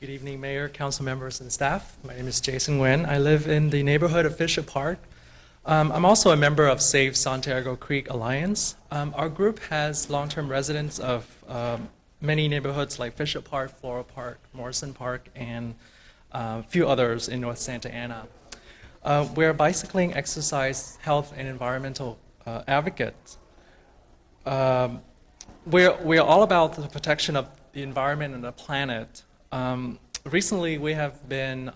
Good evening, Mayor, council members, and staff. My name is Jason Nguyen. I live in the neighborhood of Fisher Park. I'm also a member of Save Santiago Creek Alliance. Our group has long-term residents of many neighborhoods like Fisher Park, Floral Park, Morrison Park, and a few others in North Santa Ana. We're bicycling, exercise, health, and environmental advocates. We're all about the protection of the environment and the planet. Recently, we have been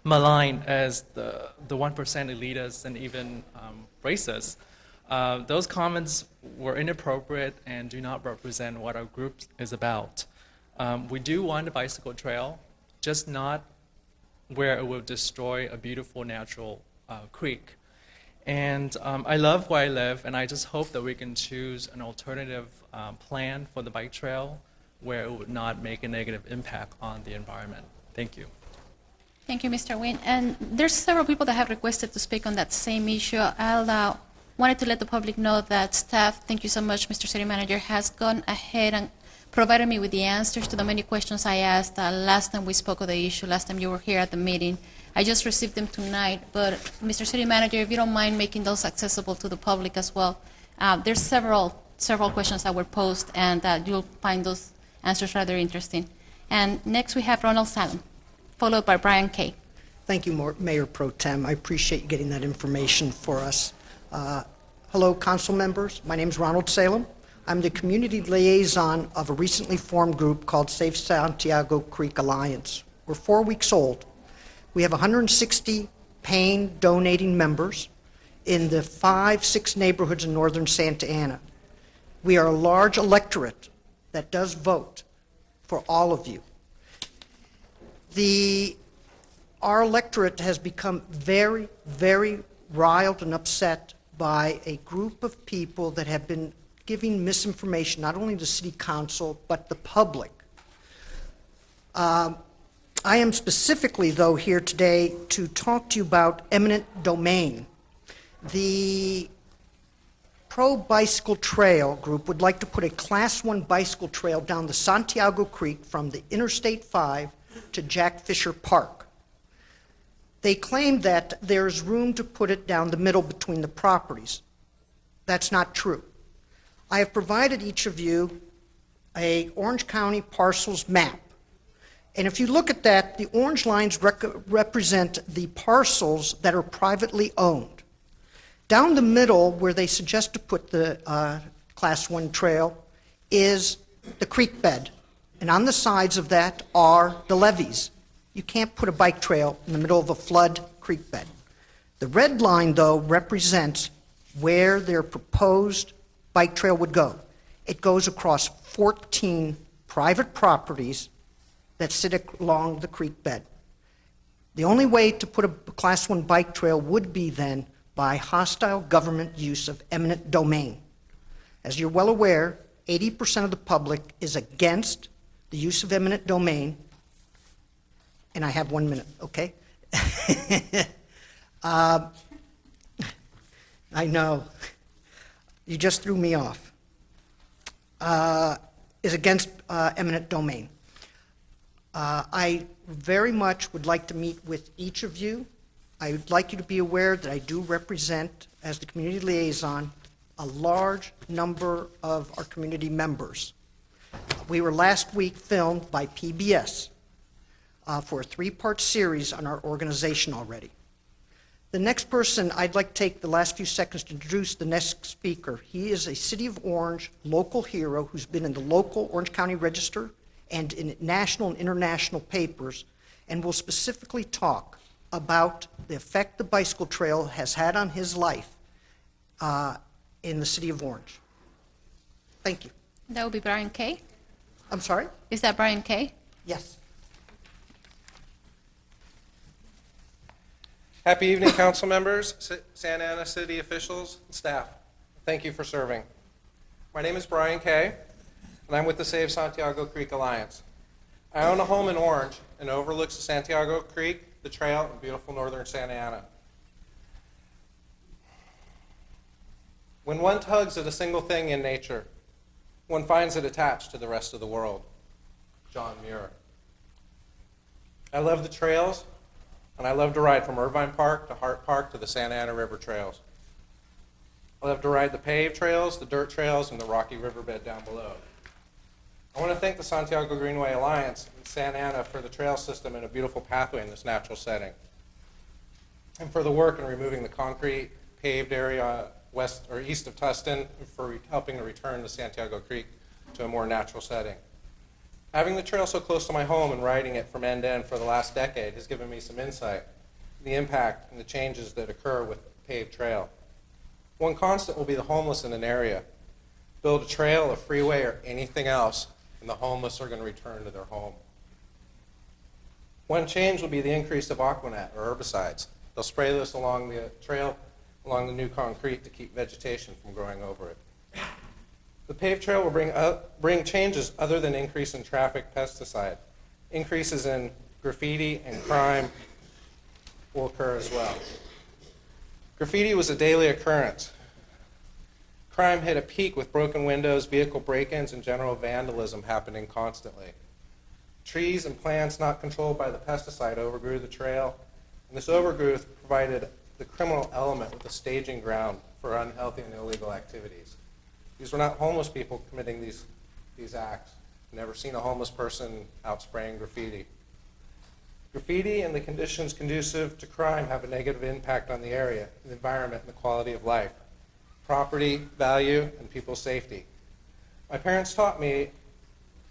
maligned as the 1% elitists and even racist. Those comments were inappropriate and do not represent what our group is about. We do want a bicycle trail, just not where it will destroy a beautiful natural creek. And I love where I live, and I just hope that we can choose an alternative plan for the bike trail where it would not make a negative impact on the environment. Thank you. Thank you, Mr. Nguyen. And there's several people that have requested to speak on that same issue. I wanted to let the public know that staff, thank you so much, Mr. City Manager, has gone ahead and provided me with the answers to the many questions I asked last time we spoke of the issue, last time you were here at the meeting. I just received them tonight, but Mr. City Manager, if you don't mind making those accessible to the public as well. There's several questions that were posed, and you'll find those answers rather interesting. And next we have Ronald Salem, followed by Brian Kay. Thank you, Mayor Pro Tem. I appreciate you getting that information for us. Hello, council members. My name is Ronald Salem. I'm the community liaison of a recently formed group called Save Santiago Creek Alliance. We're 4 weeks old. We have 160 paying, donating members in the 5-6 neighborhoods in northern Santa Ana. We are a large electorate that does vote for all of you. Our electorate has become very, very riled and upset by a group of people that have been giving misinformation, not only to City Council, but the public. I am specifically, though, here today to talk to you about eminent domain. The Pro-Bicycle Trail group would like to put a Class 1 bicycle trail down the Santiago Creek from the Interstate 5 to Jack Fisher Park. They claim that there's room to put it down the middle between the properties. That's not true. I have provided each of you a Orange County parcels map. And if you look at that, the orange lines represent the parcels that are privately owned. Down the middle, where they suggest to put the Class 1 trail, is the creek bed. And on the sides of that are the levees. You can't put a bike trail in the middle of a flood creek bed. The red line, though, represents where their proposed bike trail would go. It goes across 14 private properties that sit along the creek bed. The only way to put a Class 1 bike trail would be then by hostile government use of eminent domain. As you're well aware, 80% of the public is against the use of eminent domain, and I have 1 minute, okay? I know, you just threw me off. Is against eminent domain. I very much would like to meet with each of you. I would like you to be aware that I do represent, as the community liaison, a large number of our community members. We were last week filmed by PBS for a 3-part series on our organization already. The next person, I'd like to take the last few seconds to introduce the next speaker. He is a City of Orange local hero who's been in the local Orange County Register and in national and international papers, and will specifically talk about the effect the bicycle trail has had on his life in the City of Orange. Thank you. That would be Brian Kay. I'm sorry? Is that Brian Kay? Yes. Happy evening, council members, Santa Ana city officials, and staff. Thank you for serving. My name is Brian Kay, and I'm with the Save Santiago Creek Alliance. I own a home in Orange and overlooks the Santiago Creek, the trail, and beautiful northern Santa Ana. When one tugs at a single thing in nature, one finds it attached to the rest of the world. John Muir. I love the trails, and I love to ride from Irvine Park to Hart Park to the Santa Ana River trails. I love to ride the paved trails, the dirt trails, and the rocky riverbed down below. I want to thank the Santiago Greenway Alliance and Santa Ana for the trail system and a beautiful pathway in this natural setting, and for the work in removing the concrete paved area west or east of Tustin, and for helping to return the Santiago Creek to a more natural setting. Having the trail so close to my home and riding it from end to end for the last decade has given me some insight into the impact and the changes that occur with paved trail. One constant will be the homeless in an area. Build a trail, a freeway, or anything else, and the homeless are going to return to their home. One change will be the increase of Aquanet, or herbicides. They'll spray this along the trail, along the new concrete to keep vegetation from growing over it. The paved trail will bring changes other than increase in traffic pesticide. Increases in graffiti and crime will occur as well. Graffiti was a daily occurrence. Crime hit a peak with broken windows, vehicle break-ins, and general vandalism happening constantly. Trees and plants not controlled by the pesticide overgrew the trail, and this overgrowth provided the criminal element with a staging ground for unhealthy and illegal activities. These were not homeless people committing these acts. I've never seen a homeless person out spraying graffiti. Graffiti and the conditions conducive to crime have a negative impact on the area, the environment, and the quality of life, property value, and people's safety. My parents taught me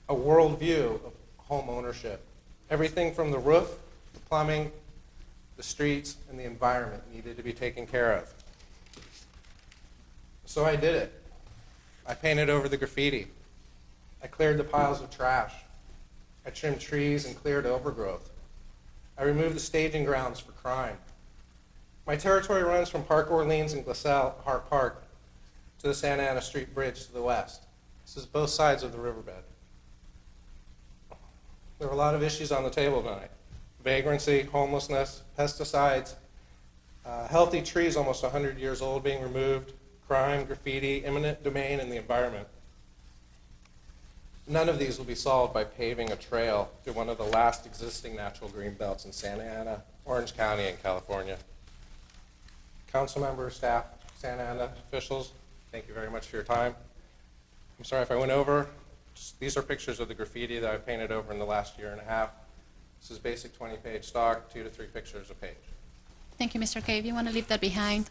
a worldview of home ownership. Everything from the roof, the plumbing, the streets, and the environment needed to be taken care of. So I did it. I painted over the graffiti. I cleared the piles of trash. I trimmed trees and cleared overgrowth. I removed the staging grounds for crime. My territory runs from Park Orleans and Glassell, Hart Park, to the Santa Ana Street Bridge to the west. This is both sides of the riverbed. There are a lot of issues on the table tonight. Vagrancy, homelessness, pesticides, healthy trees almost 100 years old being removed, crime, graffiti, eminent domain, and the environment. None of these will be solved by paving a trail through one of the last existing natural green belts in Santa Ana, Orange County, and California. Council members, staff, Santa Ana officials, thank you very much for your time. I'm sorry if I went over. These are pictures of the graffiti that I've painted over in the last year and a half. This is basic 20-page stock, 2 to 3 pictures a page. Thank you, Mr. Kay. If you want to leave that behind,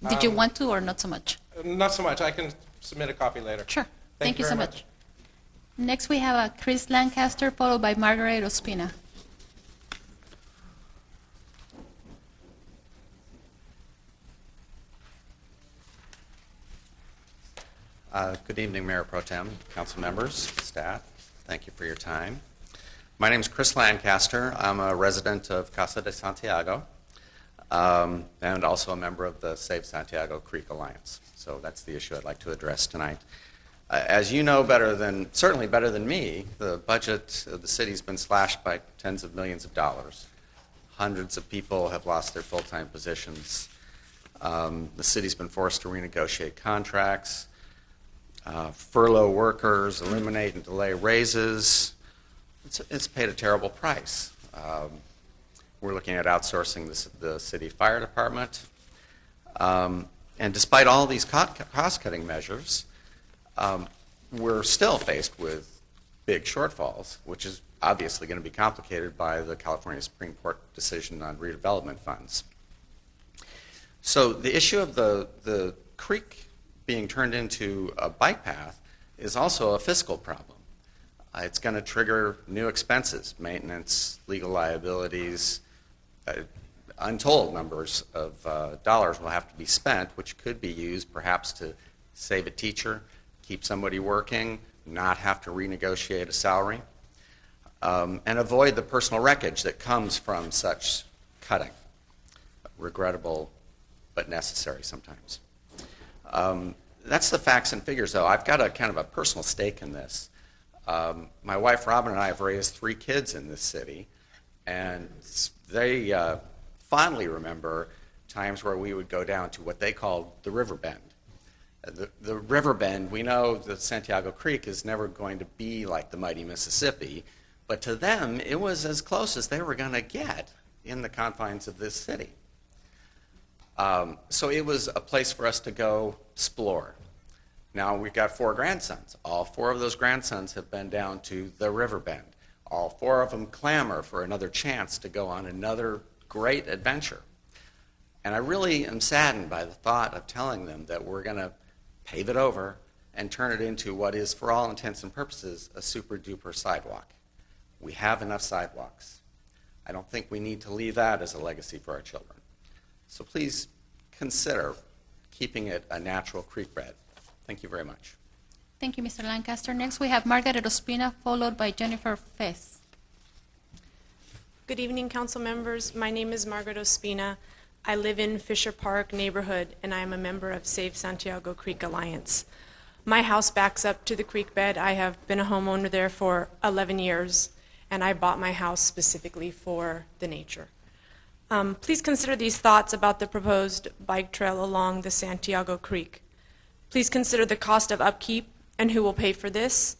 did you want to or not so much? Not so much. I can submit a copy later. Sure. Thank you so very much. Next, we have Chris Lancaster, followed by Margaret Ospina. Good evening, Mayor Pro Tem, council members, staff. Thank you for your time. My name is Chris Lancaster. I'm a resident of Casa de Santiago and also a member of the Save Santiago Creek Alliance. So that's the issue I'd like to address tonight. As you know certainly better than me, the budget of the city's been slashed by tens of millions of dollars. Hundreds of people have lost their full-time positions. The city's been forced to renegotiate contracts, furlough workers, eliminate and delay raises. It's paid a terrible price. We're looking at outsourcing the city fire department. And despite all these cost-cutting measures, we're still faced with big shortfalls, which is obviously going to be complicated by the California Supreme Court decision on redevelopment funds. So the issue of the creek being turned into a bike path is also a fiscal problem. It's going to trigger new expenses, maintenance, legal liabilities, untold numbers of dollars will have to be spent, which could be used perhaps to save a teacher, keep somebody working, not have to renegotiate a salary, and avoid the personal wreckage that comes from such cutting. Regrettable, but necessary sometimes. That's the facts and figures, though. I've got a kind of a personal stake in this. My wife Robin and I have raised 3 kids in this city, and they fondly remember times where we would go down to what they called the river bend. The river bend, we know that Santiago Creek is never going to be like the mighty Mississippi, But to them, it was as close as they were going to get in the confines of this city. So it was a place for us to go explore. Now we've got 4 grandsons. All 4 of those grandsons have been down to the Riverbend. All 4 of them clamor for another chance to go on another great adventure. And I really am saddened by the thought of telling them that we're going to pave it over and turn it into what is, for all intents and purposes, a super-duper sidewalk. We have enough sidewalks. I don't think we need to leave that as a legacy for our children. So please consider keeping it a natural creek bed. Thank you very much. Thank you, Mr. Lancaster. Next, we have Margaret Ospina, followed by Jennifer Fez. Good evening, council members. My name is Margaret Ospina. I live in Fisher Park neighborhood, and I am a member of Save Santiago Creek Alliance. My house backs up to the creek bed. I have been a homeowner there for 11 years, and I bought my house specifically for the nature. Please consider these thoughts about the proposed bike trail along the Santiago Creek. Please consider the cost of upkeep and who will pay for this.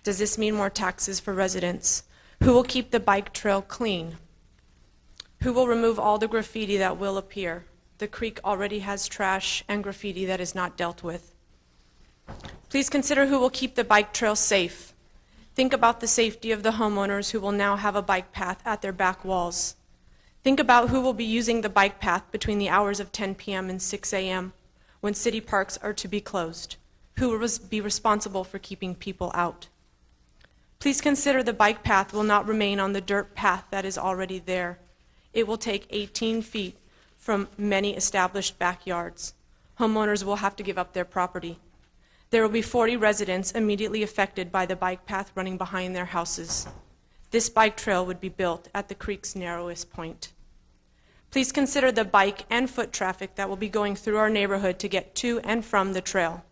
Does this mean more taxes for residents? Who will keep the bike trail clean? Who will remove all the graffiti that will appear? The creek already has trash and graffiti that is not dealt with. Please consider who will keep the bike trail safe. Think about the safety of the homeowners who will now have a bike path at their back walls. Think about who will be using the bike path between the hours of 10 p.m. and 6 a.m. when city parks are to be closed. Who will be responsible for keeping people out? Please consider the bike path will not remain on the dirt path that is already there. It will take 18 feet from many established backyards. Homeowners will have to give up their property. There will be 40 residents immediately affected by the bike path running behind their houses. This bike trail would be built at the creek's narrowest point. Please consider the bike and foot traffic that will be going through our neighborhood to get to and from the trail.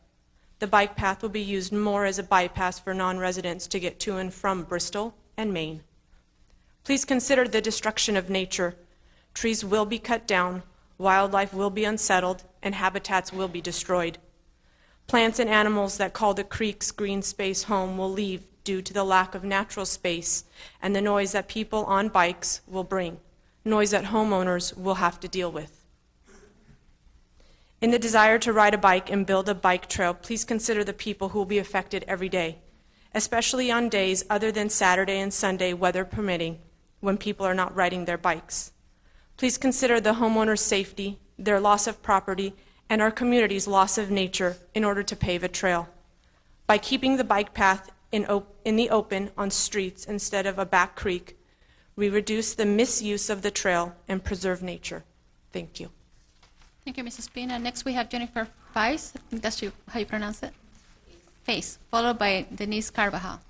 The bike path will be used more as a bypass for non-residents to get to and from Bristol and Maine. Please consider the destruction of nature. Trees will be cut down, wildlife will be unsettled, and habitats will be destroyed. Plants and animals that call the creek's green space home will leave due to the lack of natural space and the noise that people on bikes will bring, noise that homeowners will have to deal with. In the desire to ride a bike and build a bike trail, please consider the people who will be affected every day, especially on days other than Saturday and Sunday, weather permitting, when people are not riding their bikes. Please consider the homeowners' safety, their loss of property, and our community's loss of nature in order to pave a trail. By keeping the bike path in the open on streets instead of a back creek, we reduce the misuse of the trail and preserve nature. Thank you. Thank you, Mrs. Pina. Next, we have Jennifer Fez. I think that's how you pronounce it. Fez, followed by Dennis Carvajal.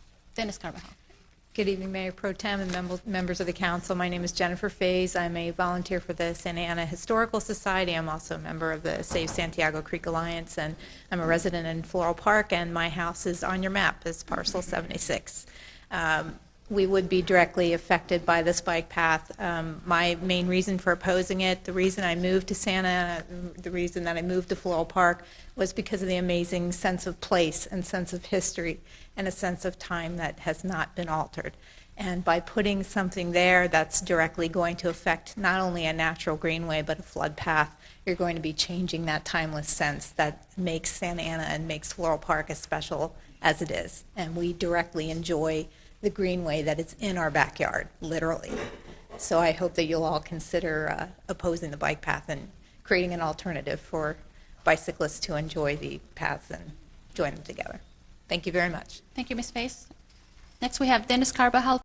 Good evening, Mayor Pro Tem and members of the council. My name is Jennifer Fez. I'm a volunteer for the Santa Ana Historical Society. I'm also a member of the Save Santiago Creek Alliance, and I'm a resident in Floral Park, and my house is on your map as parcel 76. We would be directly affected by this bike path. My main reason for opposing it, the reason I moved to Santa Ana, the reason that I moved to Floral Park was because of the amazing sense of place and sense of history and a sense of time that has not been altered. And by putting something there that's directly going to affect not only a natural greenway but a flood path, you're going to be changing that timeless sense that makes Santa Ana and makes Floral Park as special as it is. And we directly enjoy the greenway that is in our backyard, literally. So I hope that you'll all consider opposing the bike path and creating an alternative for bicyclists to enjoy the paths and join them together. Thank you very much. Thank you, Ms. Fez. Next, we have Dennis Carvajal,